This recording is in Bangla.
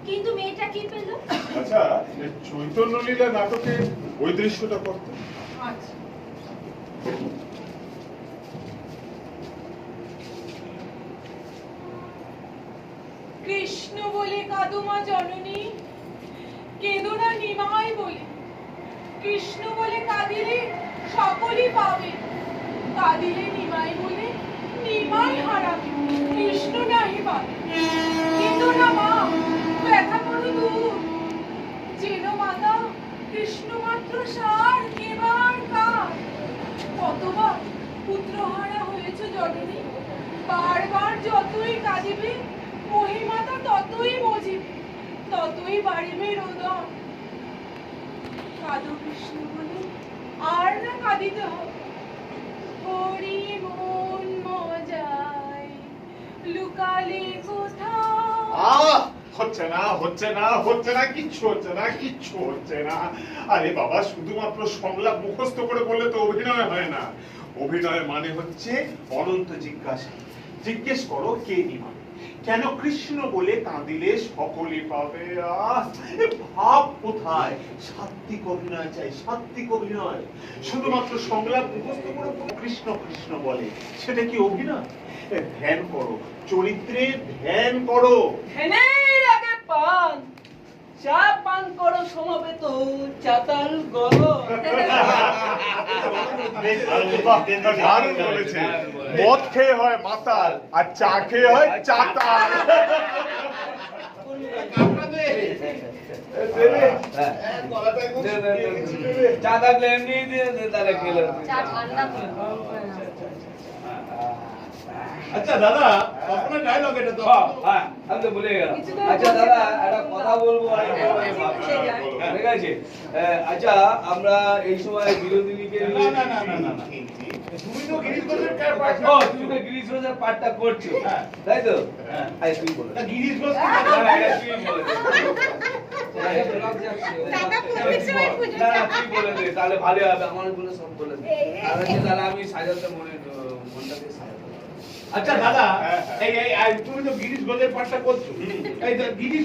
কিন্তু মেয়েটা কি পেল? আচ্ছা, চৈতন্য লীলা নাটকে ওই দৃশ্যটা করতে। আচ্ছা। কৃষ্ণ বলে কাদুমা জননী, কেঁদো না নিমাই বলে। কৃষ্ণ বলে কাঁদিলে সকলই পাবে, কাঁদিলে নিমাই বলে নিমাই হারাবে, কৃষ্ণ নাহি পাবে। কেঁদো না মা, ব্যথা করো দূর, যেন মাতা কৃষ্ণ মাত্র সার, এবার কার। কতবার পুত্রহারা হয়েছ জননী, বারবার যতই কাঁদিবে মহিমাতা ততই মজিবে, ততই বাড়িবে রোদন। কাঁদো কৃষ্ণ বলে আর না কাঁদিতে হবে। হরি মন মজায় লুকালে কোথাও। হচ্ছে না, হচ্ছে না, হচ্ছে না, কিচ্ছু হচ্ছে না, কিচ্ছু হচ্ছে না। আরে বাবা, শুধুমাত্র সংলাপ মুখস্থ করে বললে তো অভিনয় হয় না। অভিনয় মানে হচ্ছে অনন্ত জিজ্ঞাসা। জিজ্ঞেস করো কে নিমাই, কেন কৃষ্ণ বলে কাঁদিলে সকলে পাবে। ভাব কোথায়? সাত্বিক অভিনয় চাই, সাত্বিক অভিনয়। শুধুমাত্র সংলাপ মুখস্থ করে কৃষ্ণ কৃষ্ণ বলে, সেটা কি অভিনয়? ধ্যান করো, চরিত্রের ধ্যান করো। ধ্যানের আগে পান, চা পান করো সমবেত চাতাল গলদ। দারুণ বলেছে। মদ খেয়ে হয় মাতাল, আর চা খেয়ে হয় চাতাল। চা থাকলে এমনি দিয়ে দে, তাহলে খেলে। চা ঠান্ডা করো। আচ্ছা দাদা, আপনার ডায়লগ এটা তো। হ্যাঁ, আমি তো ভুলে গেলাম। আচ্ছা দাদা, একটা কথা বলবো, ঠিক আছে? আচ্ছা, আমরা এই সময় বিরোধীকে না না না না না না। তুমি তো গিরিশ ঘোষের পার্ট। ও, তুমি তো গিরিশ ঘোষের পাঠটা করছো, তাই তো? আই তুই বলো। তা গিরিশ ঘোষ তুই বলে দে। না না, তুই বলে দে, তাহলে ভালো হবে। আমার গুলো সব বলে দে, তাহলে আমি সাজাতে মনটাকে সাজাতে। আচ্ছা দাদা, এই তুমি তো গিরিশ ঘোষের পার্টটা করছো। এই তো গিরিশ